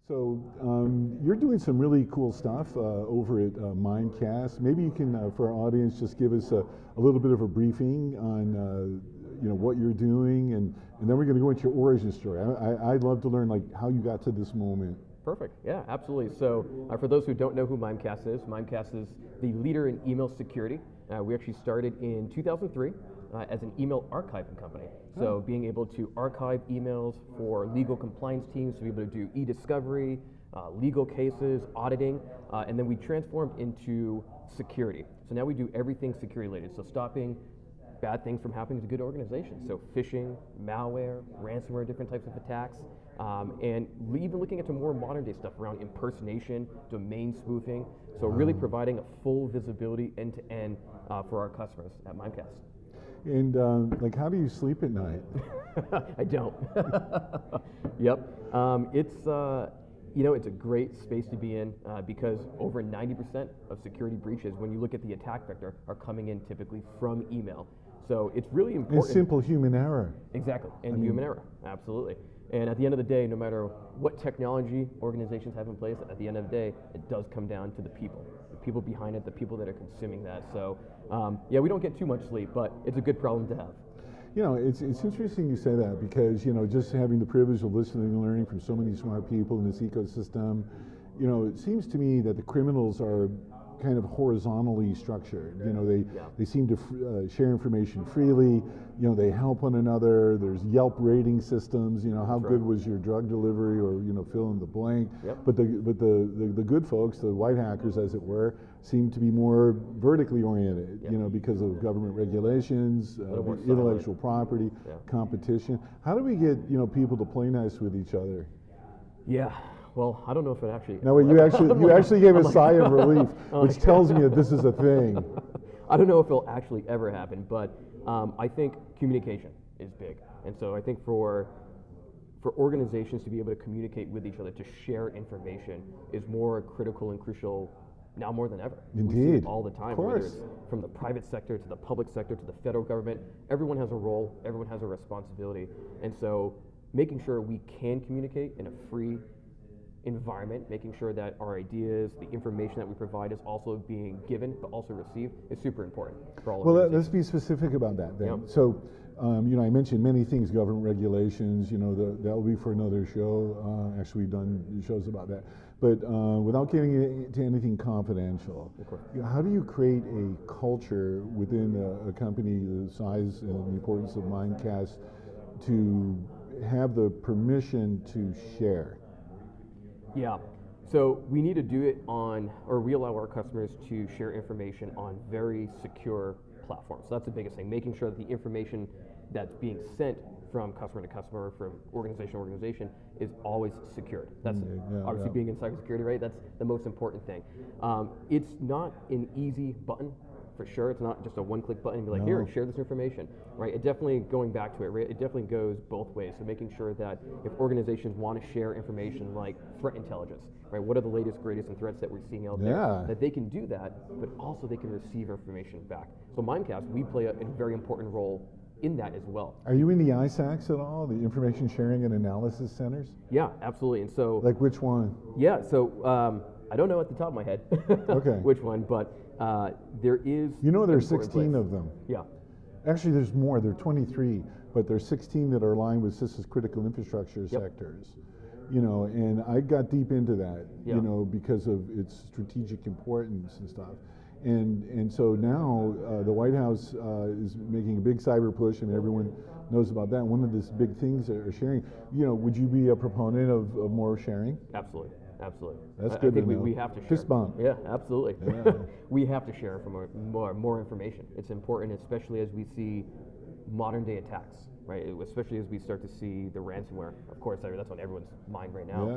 So you're doing some really cool stuff over at Mimecast. Maybe you can, for our audience, just give us a little bit of a briefing on what you're doing, and then we're going to go into your origin story. I'd love to learn how you got to this moment. Perfect. Yeah, absolutely. So for those who don't know who Mimecast is the leader in email security. We actually started in 2003 as an email archiving company. So being able to archive emails for legal compliance teams to be able to do e-discovery, legal cases, auditing, and then we transformed into security. So now we do everything security related. So stopping bad things from happening to good organizations. So phishing, malware, ransomware, different types of attacks, and even looking into more modern day stuff around impersonation, domain spoofing. So really providing a full visibility end to end for our customers at Mimecast. And how do you sleep at night? I don't. Yep. It's a great space to be in because over 90% of security breaches, when you look at the attack vector, are coming in typically from email. So it's really important. And simple human error. Exactly, and human error, absolutely. And at the end of the day, no matter what technology organizations have in place, at the end of the day, it does come down to the people behind it, the people that are consuming that. So we don't get too much sleep, but it's a good problem to have. It's interesting you say that because, just having the privilege of listening and learning from so many smart people in this ecosystem, it seems to me that the criminals are kind of horizontally structured. They seem to share information freely. They help one another. There's Yelp rating systems. How good was your drug delivery, or fill in the blank. Yep. But the good folks, the white hackers, as it were, seem to be more vertically oriented. Yep. Because of government regulations, intellectual property, competition. How do we get people to play nice with each other? Yeah. Well, I don't know if it actually. No, you actually gave a sigh of relief, which tells me that this is a thing. I don't know if it'll actually ever happen, but I think communication is big, and so I think for organizations to be able to communicate with each other, to share information, is more critical and crucial now more than ever. Indeed. We see it all the time, of course. whether it's from the private sector to the public sector to the federal government. Everyone has a role. Everyone has a responsibility, and so making sure we can communicate in a free environment, making sure that our ideas, the information that we provide is also being given but also received is super important for all of us. Well, let's be specific about that then. Yep. So, I mentioned many things, government regulations, that will be for another show. Actually, we've done shows about that. But without getting into anything confidential, how do you create a culture within a company the size and the importance of Mimecast to have the permission to share? Yeah, so we need to do it we allow our customers to share information on very secure platforms. So that's the biggest thing, making sure that the information that's being sent from customer to customer, from organization to organization, is always secured. That's obviously being in cybersecurity, right? That's the most important thing. It's not an easy button. For sure, it's not just a one-click button and be like, here, share this information, right? It definitely, going back to it, right? It definitely goes both ways. So making sure that if organizations want to share information like threat intelligence, right? What are the latest, greatest, and threats that we're seeing out there? That they can do that, but also they can receive information back. So Mimecast, we play a very important role in that as well. Are you in the ISACs at all, the Information Sharing and Analysis Centers? Yeah, absolutely. And so, like which one? Yeah, so I don't know at the top of my head which one, but there is. There's 16 of them. Yeah. Actually, there's more. There are 23, but there's 16 that are aligned with CISA's critical infrastructure sectors. And I got deep into that, because of its strategic importance and stuff. And so now the White House is making a big cyber push, and everyone knows about that. One of the big things that are sharing, would you be a proponent of more sharing? Absolutely. Absolutely. That's good. I think we have to share. Fist bump. Yeah, absolutely. Yeah. We have to share for more information. It's important, especially as we see modern day attacks, right? Especially as we start to see the ransomware. Of course, that's on everyone's mind right now.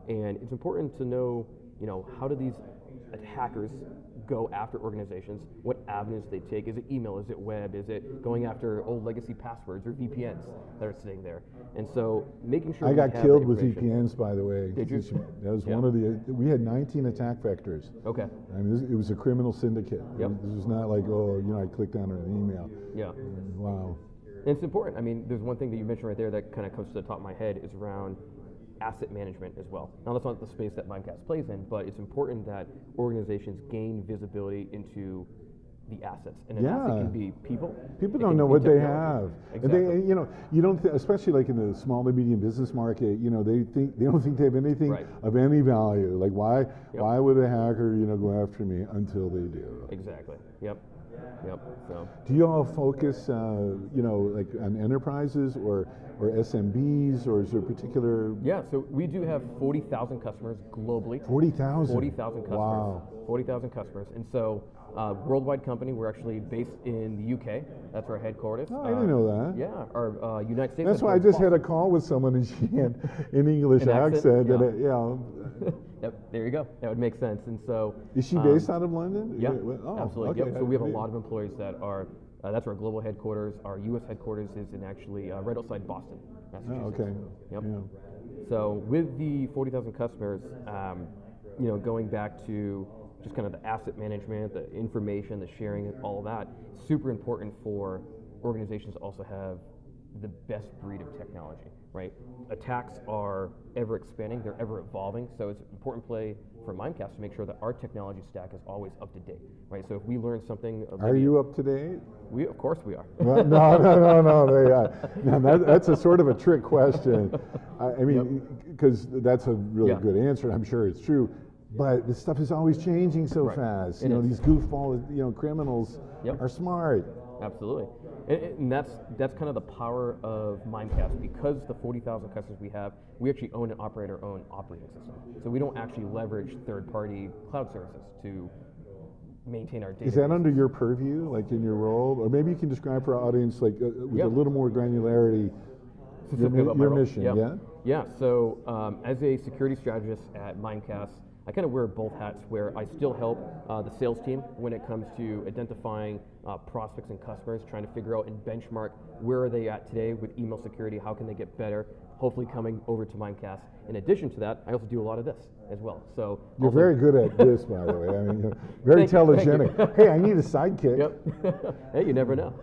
And it's important to know, how do these hackers go after organizations? What avenues they take? Is it email? Is it web? Is it going after old legacy passwords or VPNs that are sitting there? And so making sure I got killed with VPNs, by the way. Did you? That was one of we had 19 attack vectors. Okay. I mean, it was a criminal syndicate. Yep. This was not like, I clicked on an email. Yeah. Wow. And it's important. I mean, there's one thing that you mentioned right there that kind of comes to the top of my head is around asset management as well. Now, that's not the space that Mimecast plays in, but it's important that organizations gain visibility into the assets. And an asset can be people. People it don't can know be what they technology. have. Exactly. And they, you don't, especially like in the small to medium business market, they don't think they have anything Right. of any value. Like why would a hacker, go after me until they do? Exactly. Yep. So. Do you all focus, like on enterprises or SMBs, or is there a particular? Yeah, so we do have 40,000 customers globally. 40,000. 40,000 customers. Wow. 40,000 customers. And so, worldwide company, we're actually based in the UK. That's our headquarters. Oh, I didn't know that. Yeah, our United States. That's why I just had a call with someone and she had an English An accent? accent. Yeah. Yep, there you go. That would make sense. And so. Is she based out of London? Yeah, Oh, absolutely. okay. Yep. So we have a lot of employees that are. That's our global headquarters. Our U.S. headquarters is in actually right outside Boston, Massachusetts. Oh, okay. Yep. Yeah. So with the 40,000 customers, going back to just kind of the asset management, the information, the sharing, all of that, super important for organizations to also have the best breed of technology, right? Attacks are ever expanding, they're ever evolving, so it's an important play for Mimecast to make sure that our technology stack is always up to date, right? So if we learn something, Are you up to date? Of course we are. Well, no. Now that's a sort of a trick question. I mean, because that's a really good answer. I'm sure it's true. But this stuff is always changing so fast. These goofball, criminals are smart. Absolutely. And that's kind of the power of Mimecast. Because the 40,000 customers we have, we actually own and operate our own operating system. So we don't actually leverage third-party cloud services to maintain our data. Is that under your purview, like in your role? Or maybe you can describe for our audience, like with a little more granularity, your mission, Yeah, so as a security strategist at Mimecast, I kind of wear both hats, where I still help the sales team when it comes to identifying prospects and customers, trying to figure out and benchmark where are they at today with email security, how can they get better, hopefully coming over to Mimecast. In addition to that, I also do a lot of this as well. So you're very good at this, by the way. I mean, you're very telegenic. Hey, I need a sidekick. Yep. Hey, you never know.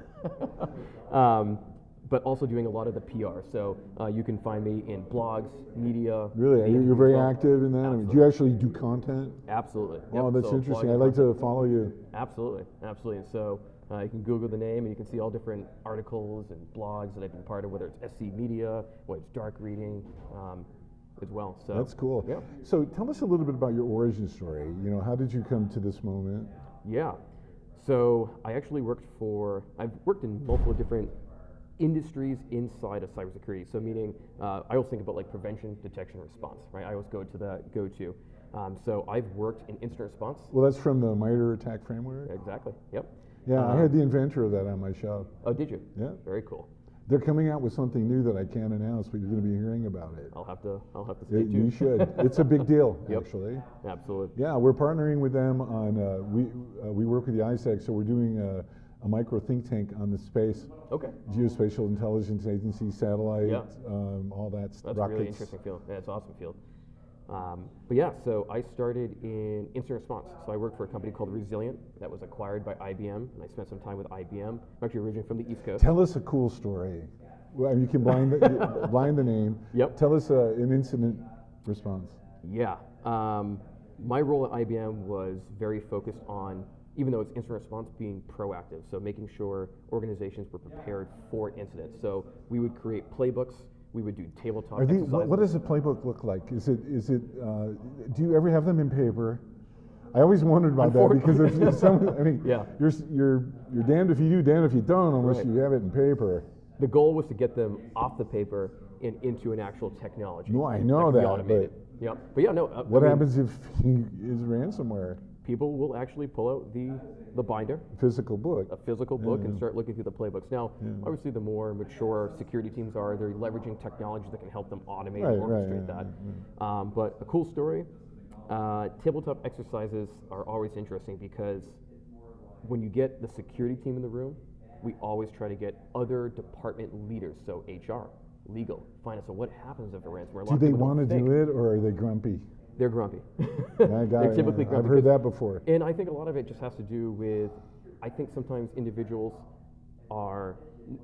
But also doing a lot of the PR. So you can find me in blogs, media. Really? You're very active in that? I mean, do you actually do content? Absolutely. Oh, that's interesting. I'd like to follow you. Absolutely. And so you can Google the name and you can see all different articles and blogs that I've been part of, whether it's SC Media, whether it's dark reading as well. So that's cool. Yeah. So tell us a little bit about your origin story. How did you come to this moment? Yeah. So I actually I've worked in multiple different industries inside of cybersecurity. So meaning, I always think about like prevention, detection, and response, right? I always go to that go-to. So I've worked in incident response. Well, that's from the MITRE ATT&CK framework? Exactly, yep. Yeah, I had the inventor of that on my show. Oh, did you? Yeah. Very cool. They're coming out with something new that I can't announce, but you're going to be hearing about it. I'll have to stay tuned. You should. It's a big deal, Yep. actually. Absolutely. Yeah, we're partnering with them on, we work with the ISAC, so we're doing a micro think tank on the space. Okay. Geospatial Intelligence Agency, satellite, Yeah. all that stuff. That's a really interesting field. Yeah, it's an awesome field. But yeah, so I started in incident response. So I worked for a company called Resilient that was acquired by IBM, and I spent some time with IBM. I'm actually originally from the East Coast. Tell us a cool story. Well, you can blind the name. Yep. Tell us an incident response. Yeah. My role at IBM was very focused on, even though it's incident response, being proactive. So making sure organizations were prepared for incidents. So we would create playbooks. We would do tabletop exercises. What does a playbook look like? Is it? Do you ever have them in paper? I always wondered about that because if someone, I mean, yeah. you're damned if you do, damned if you don't, unless Right. you have it in paper. The goal was to get them off the paper and into an actual technology. No, I know that. that. Automated. Yep. But yeah, no. What happens if he is ransomware? People will actually pull out the binder, Physical book. a physical book, and start looking through the playbooks. Now, Yeah. obviously, the more mature security teams are, they're leveraging technology that can help them automate Right, and orchestrate right, that. But a cool story, tabletop exercises are always interesting because when you get the security team in the room, we always try to get other department leaders, so HR, legal, finance. So what happens if a ransomware? Do they want to do it, or are they grumpy? They're grumpy. They're typically grumpy. I've heard that before. And I think a lot of it just has to do with, I think sometimes individuals are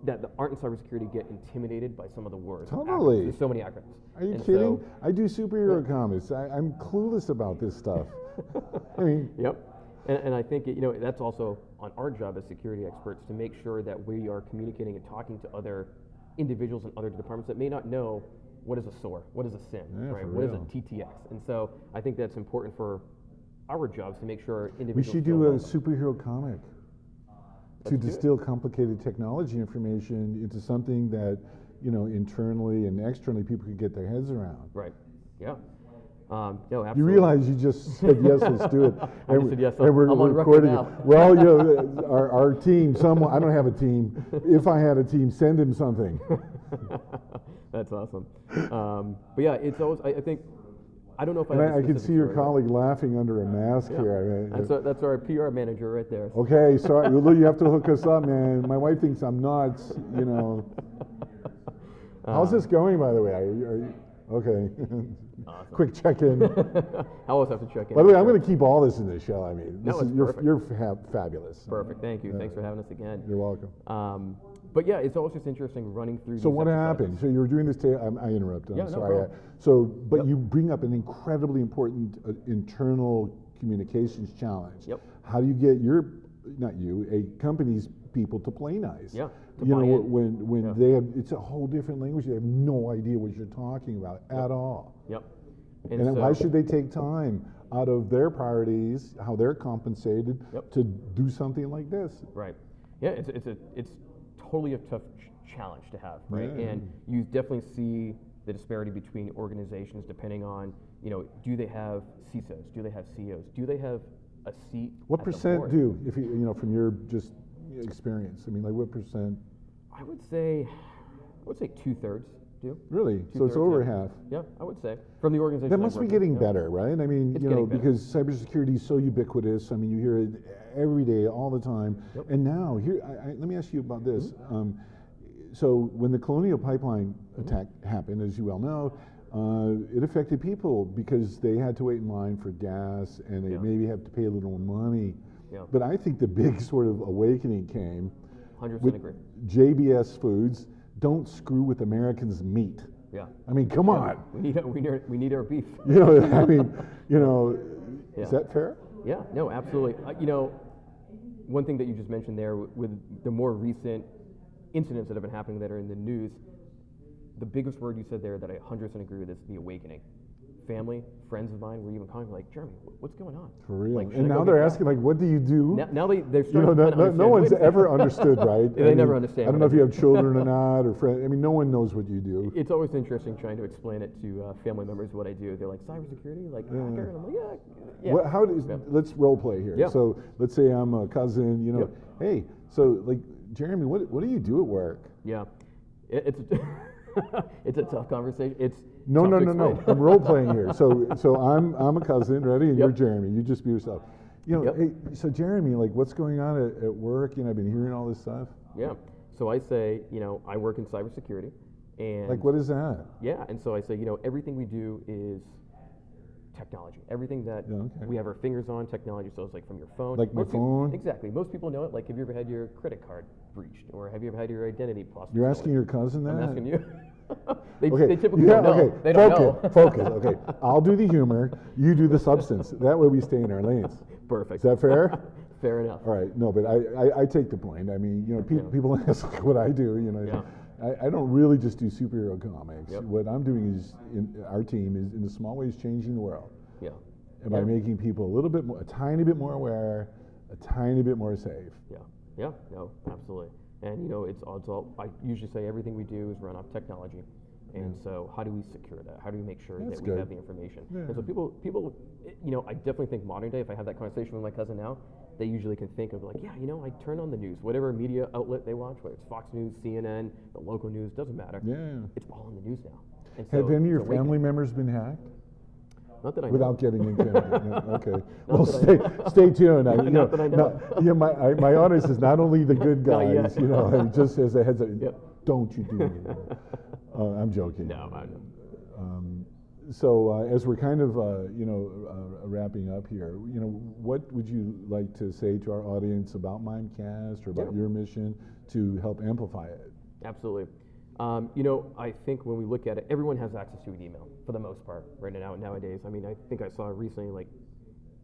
that aren't in cybersecurity get intimidated by some of the words. Totally. There's so many acronyms. Are you And kidding? so- I do superhero comics. I'm clueless about this stuff. I mean, Yep. And I think that's also on our job as security experts to make sure that we are communicating and talking to other individuals in other departments that may not know what is a SOAR, what is a SIM, Yeah, right? for What is a real. TTX? And so I think that's important for our jobs to make sure we individuals should feel do a welcome. superhero comic to Let's do it. distill complicated technology information into something that, internally and externally people could get their heads around. Right. Yeah. No, absolutely. You realize you just said yes, let's do it. I just said yes, and we're I'm on record recording now. it. Well, our team, I don't have a team. If I had a team, send him something. That's awesome. But yeah, it's always, I think, I don't know if And have a I can specific see your story, but- colleague laughing under a mask Yeah. here. That's our PR manager right there. Okay, sorry, you have to hook us up, man. My wife thinks I'm nuts, How's this going, by the way? Are you okay. Awesome. Quick check-in. I always have to check in. By the way, I'm going to keep all this in the show. I mean, No, it's perfect. you're fabulous. Perfect. Thank you. Thanks for having us again. You're welcome. But yeah, it's always just interesting running through. So these what exercises. happened? So you were doing this. I interrupted. Yeah, I'm no sorry. problem. But Yep. you bring up an incredibly important internal communications challenge. Yep. How do you get a company's people to play nice? Yeah, to You buy know, in. when Yeah. they have, it's a whole different language. They have no idea what you're talking about at all. Yep. And then why should they take time out of their priorities, how they're compensated, Yep. to do something like this? Right. Yeah, it's totally a tough challenge to have, right? Yeah. And you definitely see the disparity between organizations depending on, do they have CISOs? Do they have CEOs? Do they have a seat? What at the percent board? do, if from your just experience? I mean, like what percent? I would say 2/3 do. Really? So it's 2/3, over yeah. half. Yeah, I would say from the organization. That I must be work getting with, yeah. better, right? I mean, It's getting better. because cybersecurity is so ubiquitous. I mean, you hear it every day, all the time. Yep. And now, here, let me ask you about this. So when the Colonial Pipeline attack happened, as you well know, it affected people because they had to wait in line for gas and they Yeah. maybe have to pay a little more money. Yeah. But I think the big sort of awakening came 100% with agree. JBS Foods. Don't screw with Americans' meat. Yeah. I mean, come on. We need our beef. I mean, Yeah. is that fair? Yeah, no, absolutely. One thing that you just mentioned there with the more recent incidents that have been happening that are in the news, the biggest word you said there that I 100% agree with is the awakening. Family, friends of mine were even calling me like, Jeremy, what's going on? For real. Like, should And I go now they're get asking, like, what do you do? Now they're starting to kind of No one's understand. ever understood, right? They never understand I don't what know if I you have children or not, or friends. I mean, no one knows what you do. It's always interesting trying to explain it to family members what I do. They're like, cybersecurity? Like, hacker? And I'm like, yeah. What, let's role play here. Yeah. So let's say I'm a cousin, Yep. hey, so like, Jeremy, what do you do at work? Yeah. It's it's a tough conversation. It's No. tough to explain. I'm role playing here. So I'm a cousin, ready? And you're Yep. Jeremy. You just be yourself. Yep. Hey, so Jeremy, like, what's going on at work? I've been hearing all this stuff. Yeah. So I say, I work in cybersecurity, and Like, what is that? yeah, and so I say, everything we do is technology. Everything that Yeah, okay. we have our fingers on, technology. So it's like from your phone. Like my Most people- phone? Exactly. Most people know it. Like, have you ever had your credit card breached, or have you ever had your identity processed? You're asking your cousin that? I'm asking you. they Okay. typically don't know. Okay. They don't Focus. know. Focus. Okay. I'll do the humor. You do the substance. That way we stay in our lanes. Perfect. Is that fair? Fair enough. All right. No, but I take the point. I mean, people ask what I do. Yeah. I don't really just do superhero comics. Yep. What I'm doing is, our team is in a small ways changing the world, Yeah. and by making people a tiny bit more aware, a tiny bit more safe. Yeah, yeah, no, absolutely. And it's all. I usually say everything we do is run off technology, and so how do we secure that? How do we make sure That's that we good. have the information? Yeah. And so people, I definitely think modern day. If I have that conversation with my cousin now, they usually can think of like, yeah, I turn on the news, whatever media outlet they watch, whether it's Fox News, CNN, the local news, doesn't matter. Yeah. It's all in the news now. And Have so any of your it's awakening. family members been hacked? Not that I know. Without getting into it. Yeah, okay. Well, that I stay tuned. Not that I know. My audience is not only the good Not yet. guys, just as a heads up, Yep. don't you do it. I'm joking. No, I know. So as we're kind of wrapping up here, what would you like to say to our audience about Mimecast or about your mission to help amplify it? Absolutely. I think when we look at it, everyone has access to an email for the most part right now nowadays. I mean, I think I saw recently like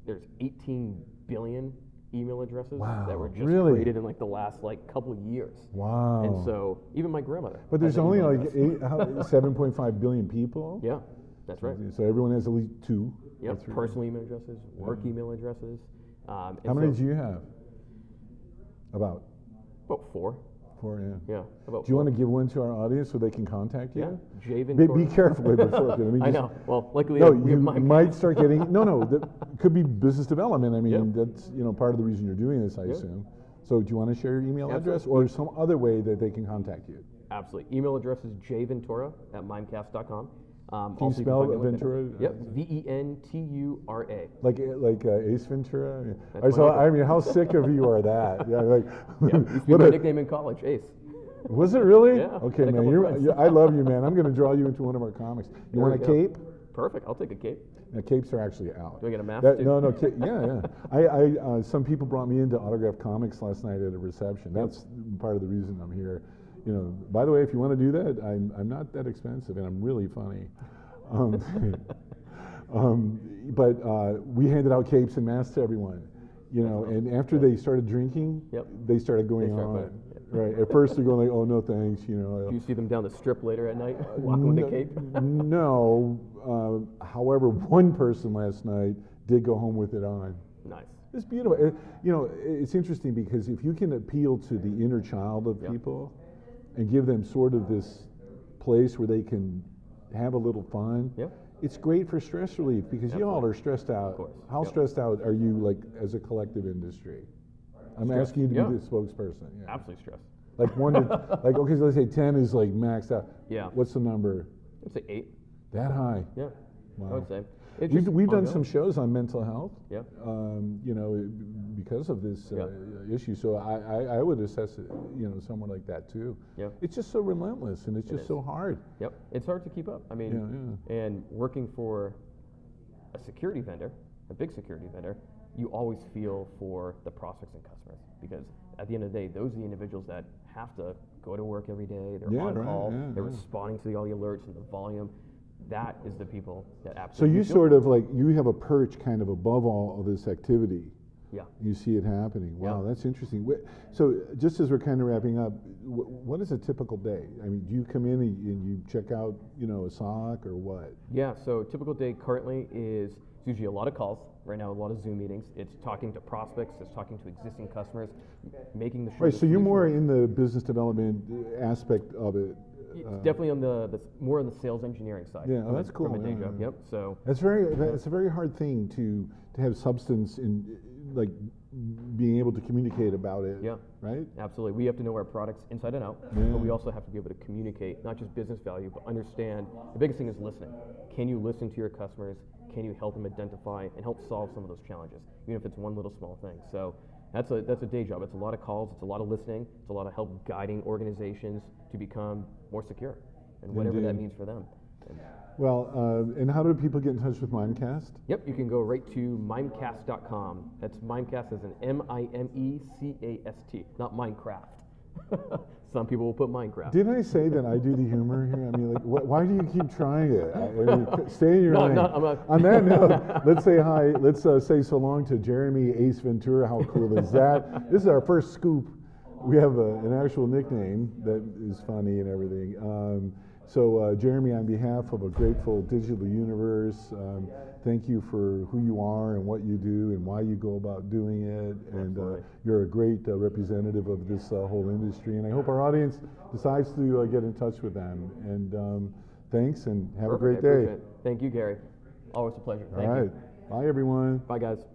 there's 18 billion email addresses that were just created in like the last couple of years. Wow. And so even my grandmother. But there's only like 7.5 billion people. Yeah, that's right. So everyone has at least 2. Yep. Personal email addresses, work email addresses. How many do you have? About 4. 4, yeah. Yeah. Do you want to give one to our audience so they can contact you? Yeah. Javen. Be careful with it. I know. Well, luckily, you might start getting. That could be business development. I mean, that's part of the reason you're doing this, I assume. So, do you want to share your email address or some other way that they can contact you? Absolutely. Email address is jventura@mimecast.com. Can you spell Ventura? Yep. Ventura. Like Ace Ventura. I mean, how sick of you are that? Yeah, like. What my nickname in college, Ace. Was it really? Yeah. Okay, man. I love you, man. I'm going to draw you into one of our comics. You want a cape? Perfect. I'll take a cape. Now, capes are actually out. Do I get a mask too? No. Yeah. Some people brought me in to autograph comics last night at a reception. That's part of the reason I'm here. By the way, if you want to do that, I'm not that expensive, and I'm really funny. But we handed out capes and masks to everyone, and after they started drinking, they started going on. Right. At first they're going like, "Oh no, thanks." Do you see them down the strip later at night, walking with a cape? No. However, one person last night did go home with it on. Nice. It's beautiful. It's interesting because if you can appeal to the inner child of people and give them sort of this place where they can have a little fun, it's great for stress relief because you all are stressed out. Of course. How stressed out are you, like, as a collective industry? I'm asking you to be the spokesperson. Yeah. Absolutely stressed. Like 1 to, okay, so let's say 10 is like maxed out. Yeah. What's the number? I'd say 8. That high? Yeah. Wow. I would say. We've done some shows on mental health. Yeah. Because of this issue. So I would assess it, somewhere like that too. Yeah. It's just so relentless and it's just so hard. Yep. It's hard to keep up. I mean, and working for a security vendor, a big security vendor, you always feel for the prospects and customers because at the end of the day, those are the individuals that have to go to work every day. They're on call. They're responding to all the alerts and the volume. That is the people that absolutely. So you sort of you have a perch kind of above all of this activity. Yeah. You see it happening. Wow, that's interesting. So just as we're kind of wrapping up, what is a typical day? I mean, do you come in and you check out, a SOC or what? Yeah. So typical day currently is usually a lot of calls. Right now, a lot of Zoom meetings. It's talking to prospects. It's talking to existing customers, making the sure. Right. So you're more in the business development aspect of it. It's definitely on the more on the sales engineering side. Yeah, that's cool. From a day job. Yep. So it's a very hard thing to have substance in, like, being able to communicate about it. Yeah. Right. Absolutely. We have to know our products inside and out, but we also have to be able to communicate not just business value, but understand. The biggest thing is listening. Can you listen to your customers? Can you help them identify and help solve some of those challenges, even if it's one little small thing? So that's a day job. It's a lot of calls. It's a lot of listening. It's a lot of help guiding organizations to become more secure, and whatever that means for them. Well, and how do people get in touch with Mimecast? Yep, you can go right to mimecast.com. That's Mimecast as an Mimecast, not Minecraft. Some people will put Minecraft. Did I say that I do the humor here? I mean, like, why do you keep trying it? I mean, stay in your lane. I'm not. On that note, let's say hi. Let's say so long to Jeremy Ace Ventura. How cool is that? This is our first scoop. We have an actual nickname that is funny and everything. So Jeremy, on behalf of a grateful digital universe, thank you for who you are and what you do and why you go about doing it. And you're a great representative of this whole industry. And I hope our audience decides to get in touch with them. And thanks, and have a great day. Thank you, Gary. Always a pleasure. All right. Bye, everyone. Bye, guys.